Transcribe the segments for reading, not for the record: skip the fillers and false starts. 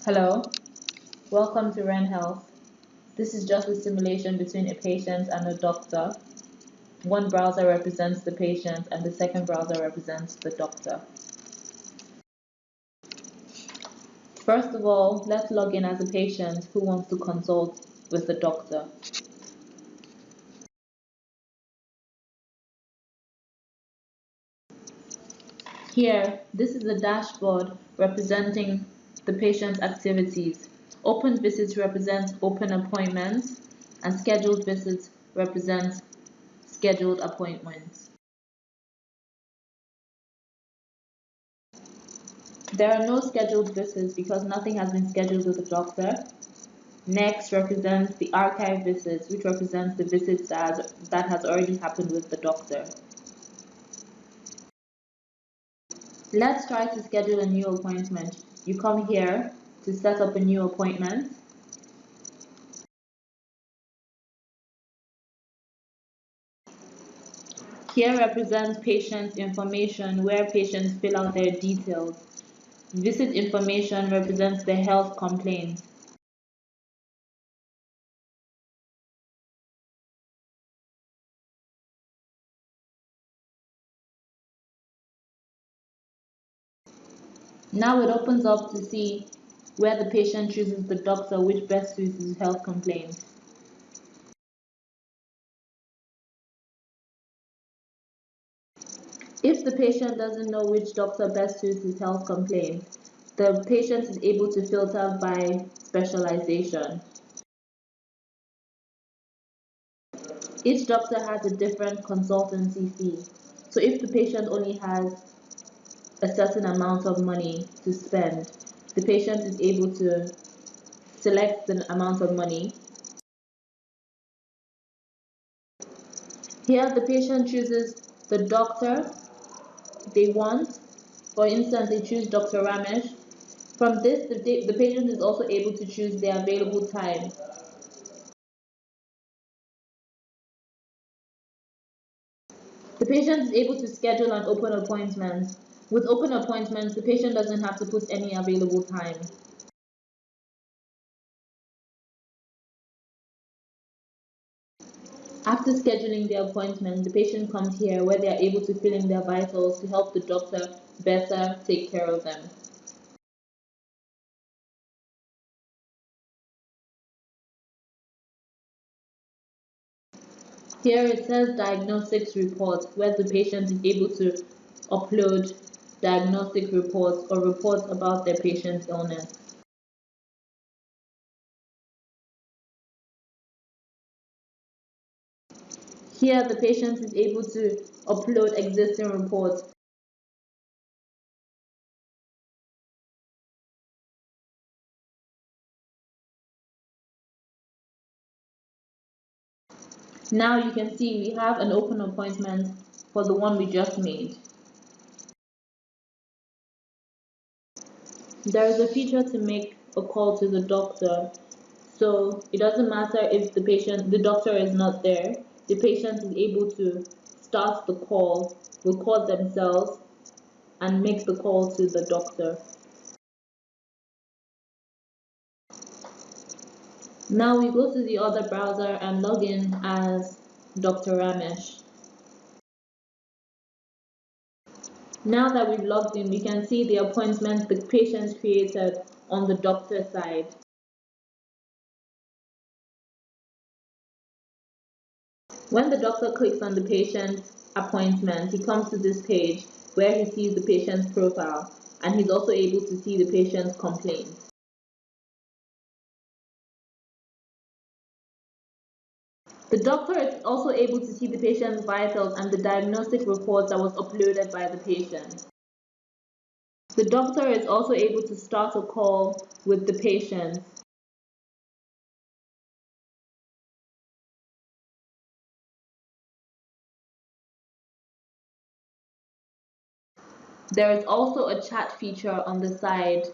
Hello, welcome to Ren Health. This is just a simulation between a patient and a doctor. One browser represents the patient and the second browser represents the doctor. First of all, let's log in as a patient who wants to consult with the doctor. Here, this is a dashboard representing the patient's activities. Open visits represent open appointments, and scheduled visits represent scheduled appointments. There are no scheduled visits because nothing has been scheduled with the doctor. Next represents the archive visits, which represents the visits that has already happened with the doctor. Let's try to schedule a new appointment. You come here to set up a new appointment. Here represents patient information where patients fill out their details. Visit information represents the health complaint. Now it opens up to see where the patient chooses the doctor which best suits his health complaint. If the patient doesn't know which doctor best suits his health complaint, the patient is able to filter by specialization. Each doctor has a different consultancy fee. So if the patient only has a certain amount of money to spend, the patient is able to select the amount of money. Here the patient chooses the doctor they want. For instance, they choose Dr. Ramesh. From this, the patient is also able to choose their available time. The patient is able to schedule an open appointment. With open appointments, the patient doesn't have to put any available time. After scheduling the appointment, the patient comes here where they are able to fill in their vitals to help the doctor better take care of them. Here it says diagnostics report, where the patient is able to upload diagnostic reports or reports about their patient's illness. Here the patient is able to upload existing reports. Now you can see we have an open appointment for the one we just made. There is a feature to make a call to the doctor, so it doesn't matter if the doctor is not there. The patient is able to start the call, record themselves, and make the call to the doctor. Now we go to the other browser and log in as Dr. Ramesh. Now that we've logged in, we can see the appointment the patient created on the doctor side. When the doctor clicks on the patient's appointment, he comes to this page where he sees the patient's profile, and he's also able to see the patient's complaints. The doctor is also able to see the patient's vitals and the diagnostic reports that was uploaded by the patient. The doctor is also able to start a call with the patient. There is also a chat feature on the side.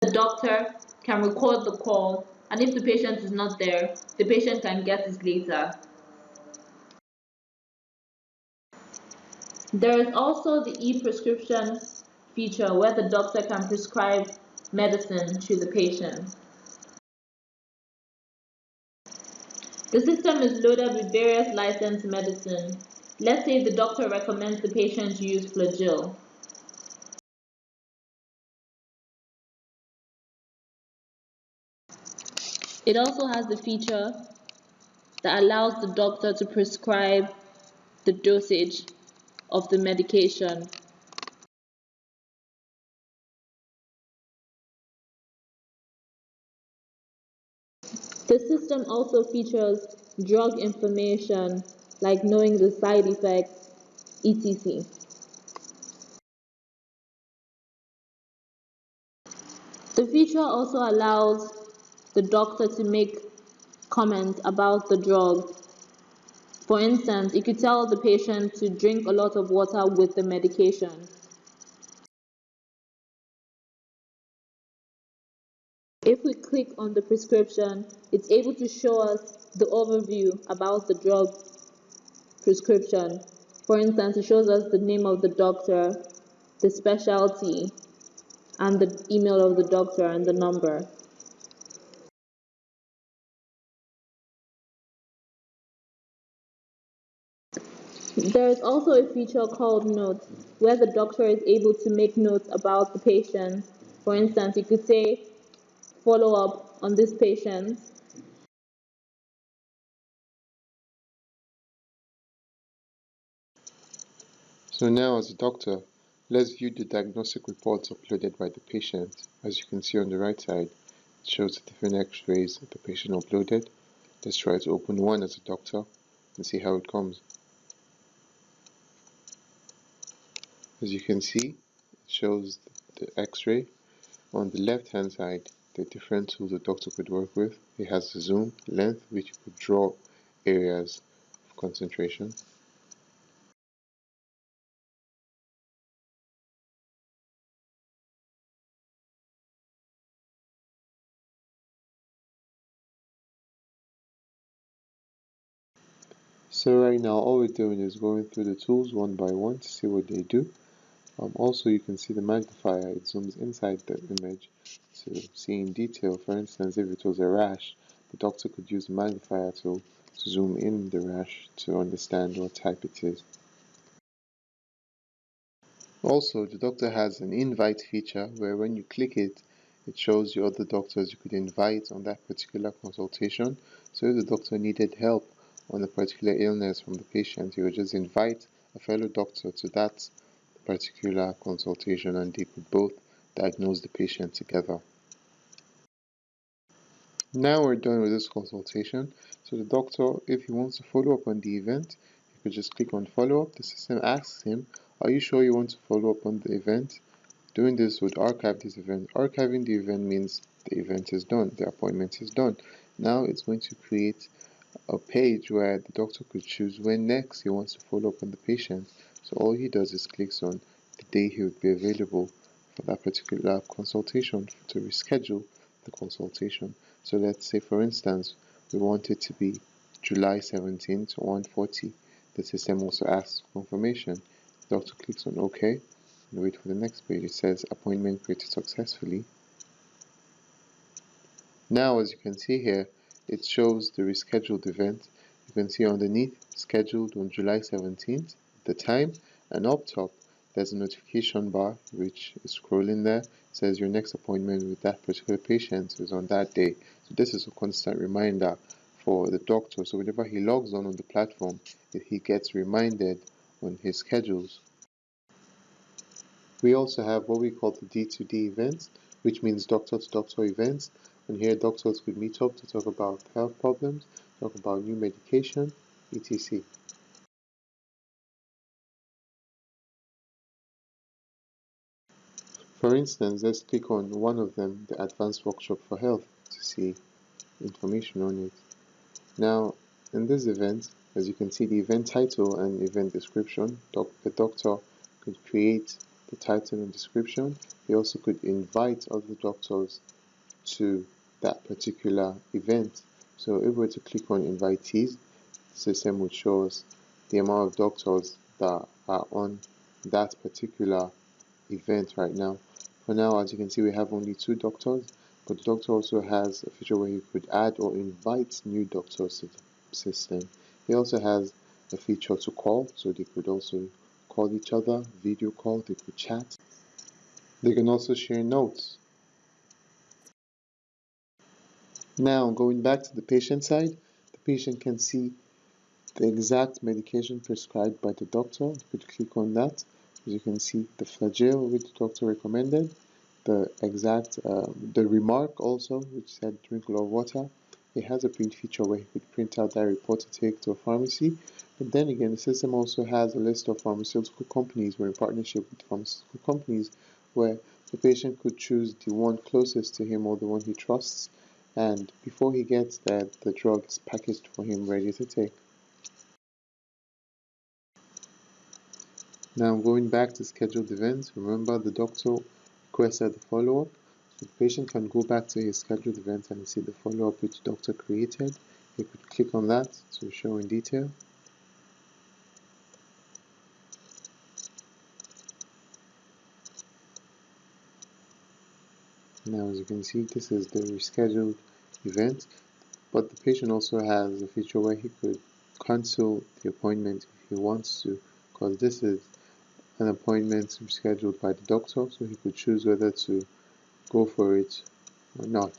The doctor can record the call, and if the patient is not there, the patient can get it later. There is also the e-prescription feature where the doctor can prescribe medicine to the patient. The system is loaded with various licensed medicine. Let's say the doctor recommends the patient to use Flagyl. It also has the feature that allows the doctor to prescribe the dosage of the medication. The system also features drug information like knowing the side effects, etc. The feature also allows the doctor to make comments about the drug. For instance, it could tell the patient to drink a lot of water with the medication. If we click on the prescription, it's able to show us the overview about the drug prescription. For instance, it shows us the name of the doctor, the specialty, and the email of the doctor and the number. There is also a feature called Notes, where the doctor is able to make notes about the patient. For instance, you could say, follow up on this patient. So now as a doctor, let's view the diagnostic reports uploaded by the patient. As you can see on the right side, it shows the different x-rays that the patient uploaded. Let's try to open one as a doctor and see how it comes. As you can see, it shows the x-ray. On the left hand side, the different tools the doctor could work with. It has the zoom, length, which you could draw areas of concentration. So right now all we're doing is going through the tools one by one to see what they do. Also you can see the magnifier, it zooms inside the image to see in detail. For instance, if it was a rash, the doctor could use the magnifier tool to zoom in the rash to understand what type it is. Also, the doctor has an invite feature where when you click it, it shows you other doctors you could invite on that particular consultation. So if the doctor needed help on a particular illness from the patient, he would just invite a fellow doctor to that particular consultation and they could both diagnose the patient together. Now we're done with this consultation. So the doctor, if he wants to follow up on the event, he could just click on follow up. The system asks him, are you sure you want to follow up on the event? Doing this would archive this event. Archiving the event means the event is done, the appointment is done. Now it's going to create a page where the doctor could choose when next he wants to follow up on the patient. So all he does is clicks on the day he would be available for that particular consultation to reschedule the consultation. So let's say for instance we want it to be July 17th 1:40. The system also asks for confirmation. The doctor clicks on OK and wait for the next page. It says appointment created successfully. Now as you can see here, it shows the rescheduled event. You can see underneath scheduled on July 17th, the time, and up top there's a notification bar which is scrolling there. It says your next appointment with that particular patient is on that day. So this is a constant reminder for the doctor. So whenever he logs on the platform, he gets reminded on his schedules. We also have what we call the D2D events, which means doctor-to-doctor events. And here doctors could meet up to talk about health problems, talk about new medication, etc. For instance, let's click on one of them, the Advanced Workshop for Health, to see information on it. Now, in this event, as you can see the event title and event description, the doctor could create the title and description. He also could invite other doctors to that particular event. So if we were to click on invitees, the system would show us the amount of doctors that are on that particular event right now. For now, as you can see, we have only 2 doctors, but the doctor also has a feature where you could add or invite new doctors to the system. He also has a feature to call, so they could also call each other, video call, they could chat. They can also share notes. Now, going back to the patient side, the patient can see the exact medication prescribed by the doctor. You could click on that. As you can see, the flagyl which the doctor recommended, the exact, the remark also, which said drink a lot of water. It has a print feature where you could print out that report to take to a pharmacy. But then again, the system also has a list of pharmaceutical companies. We're in partnership with pharmaceutical companies where the patient could choose the one closest to him or the one he trusts. And before he gets there, the drug is packaged for him ready to take. Now going back to scheduled events, remember the doctor requested the follow-up. So the patient can go back to his scheduled event and see the follow-up which the doctor created. He could click on that to show in detail. Now as you can see, this is the rescheduled event, but the patient also has a feature where he could cancel the appointment if he wants to, because this is an appointment scheduled by the doctor, so he could choose whether to go for it or not.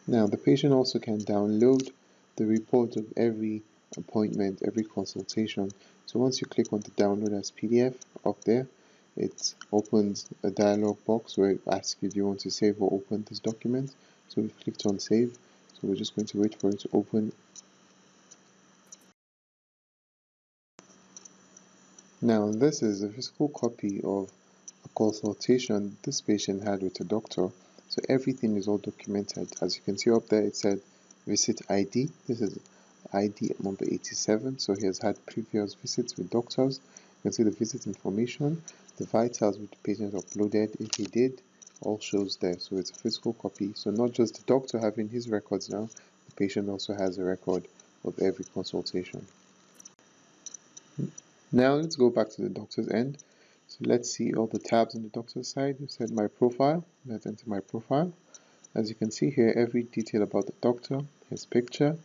Now the patient also can download the report of every appointment, every consultation. So once you click on the download as PDF up there, it opens a dialog box where it asks you, do you want to save or open this document? So we've clicked on save, so we're just going to wait for it to open. Now this is a physical copy of a consultation this patient had with a doctor. So everything is all documented. As you can see up there, it said visit ID. This is ID number 87. So he has had previous visits with doctors. You can see the visit information, the vitals which the patient uploaded. If he did, all shows there. So it's a physical copy. So not just the doctor having his records now, the patient also has a record of every consultation. Now let's go back to the doctor's end. So let's see all the tabs on the doctor's side. You said my profile. Let's enter my profile. As you can see here, every detail about the doctor, his picture,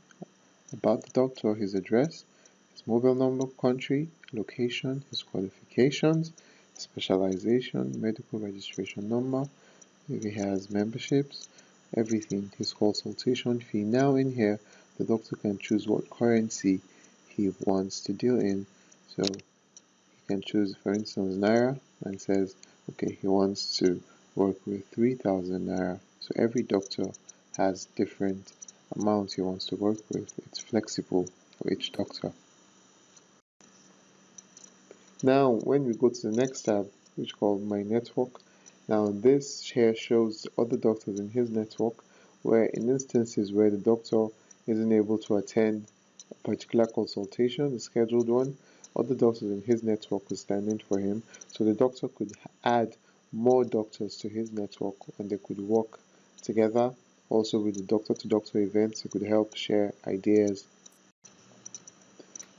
about the doctor, his address, his mobile number, country, location, his qualifications, specialization, medical registration number, if he has memberships, everything, his consultation fee. Now in here, the doctor can choose what currency he wants to deal in. So he can choose, for instance, Naira, and says, okay, he wants to work with 3,000 Naira. So every doctor has different amounts he wants to work with. It's flexible for each doctor. Now, when we go to the next tab, which is called My Network, now this here shows other doctors in his network, where in instances where the doctor isn't able to attend a particular consultation, the scheduled one, other doctors in his network will stand in for him. So the doctor could add more doctors to his network and they could work together. Also with the doctor-to-doctor events, they could help share ideas.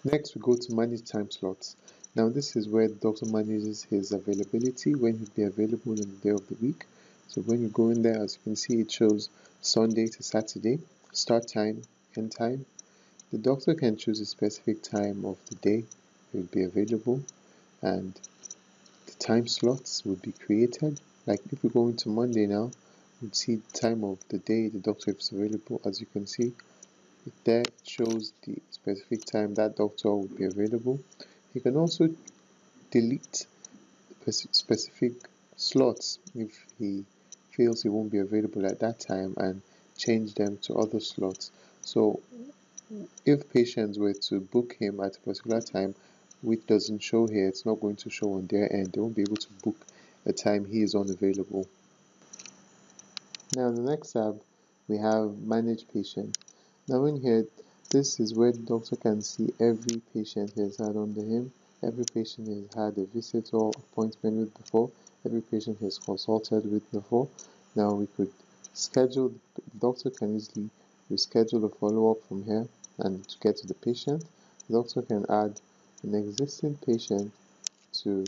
Next, we go to manage time slots. Now, this is where the doctor manages his availability, when he'll be available on the day of the week. So when you go in there, as you can see, it shows Sunday to Saturday, start time, end time. The doctor can choose a specific time of the day he will be available, and the time slots will be created. Like if we go into Monday now, you'd see the time of the day the doctor is available. As you can see, there shows the specific time that doctor will be available. He can also delete specific slots if he feels he won't be available at that time and change them to other slots. So if patients were to book him at a particular time which doesn't show here, it's not going to show on their end. They won't be able to book a time he is unavailable. Now in the next tab we have manage patient. Now in here, this is where the doctor can see every patient he has had under him, every patient he has had a visit or appointment with before, every patient he has consulted with before. Now we could The doctor can easily reschedule a follow-up from here, and to get to the patient, the doctor can add an existing patient to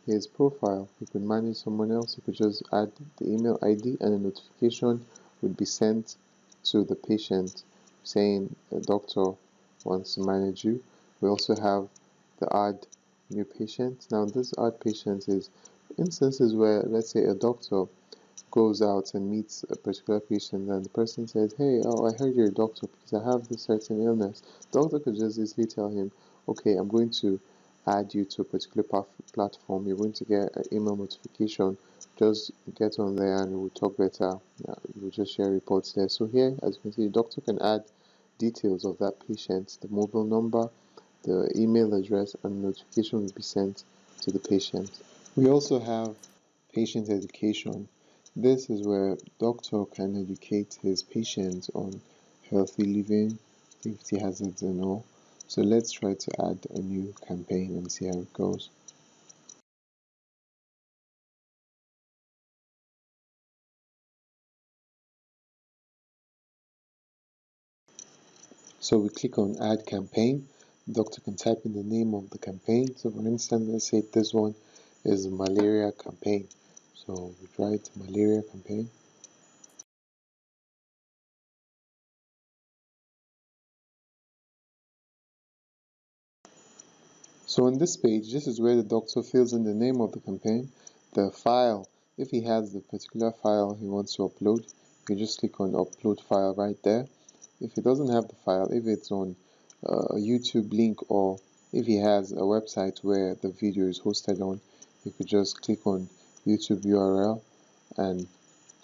his profile. He could manage someone else. He could just add the email ID, and a notification would be sent to the patient saying the doctor wants to manage you. We also have the add new patient. Now this add patient is instances where, let's say, a doctor goes out and meets a particular patient, and the person says, hey, I heard you're a doctor because I have this certain illness. The doctor could just easily tell him, okay, I'm going to add you to a particular platform. You're going to get an email notification. Just get on there and we'll talk better. We'll just share reports there. So here, as you can see, the doctor can add details of that patient, the mobile number, the email address, and notification will be sent to the patient. We also have patient education. This is where doctor can educate his patient on healthy living, safety hazards and all. So let's try to add a new campaign and see how it goes. So we click on add campaign. The doctor can type in the name of the campaign. So for instance, let's say this one is a malaria campaign. So we write malaria campaign. So on this page, this is where the doctor fills in the name of the campaign, the file. If he has the particular file he wants to upload, you just click on upload file right there. If he doesn't have the file, if it's on a YouTube link, or if he has a website where the video is hosted on, you could just click on YouTube URL and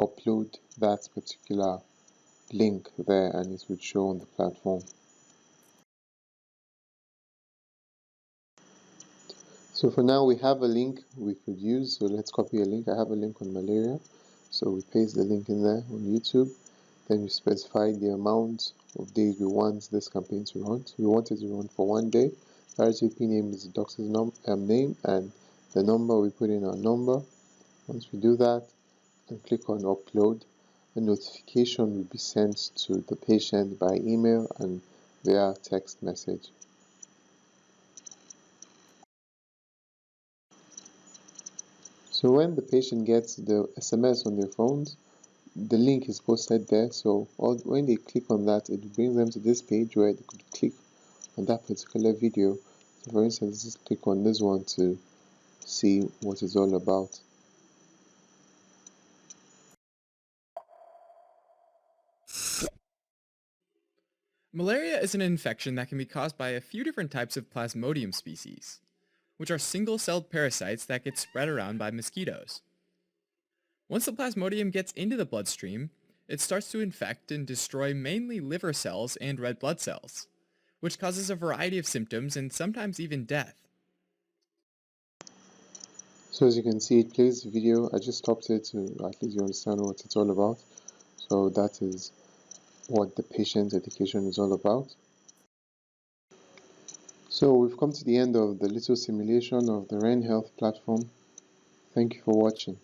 upload that particular link there, and it would show on the platform. So for now we have a link we could use, so let's copy a link. I have a link on malaria, so we paste the link in there on YouTube. Then we specify the amount of days we want this campaign to run. So we want it to run for 1 day. The RTP name is the doctor's name, and the number we put in our number. Once we do that and click on upload, a notification will be sent to the patient by email and via text message. So when the patient gets the SMS on their phones, the link is posted there. So when they click on that, it brings them to this page where they could click on that particular video. So for instance, just click on this one to see what it's all about. Malaria is an infection that can be caused by a few different types of Plasmodium species, which are single-celled parasites that get spread around by mosquitoes. Once the Plasmodium gets into the bloodstream, it starts to infect and destroy mainly liver cells and red blood cells, which causes a variety of symptoms and sometimes even death. So as you can see, it plays the video. I just stopped it to at least you understand what it's all about. So that is what the patient education is all about. So we've come to the end of the little simulation of the Ren Health platform. Thank you for watching.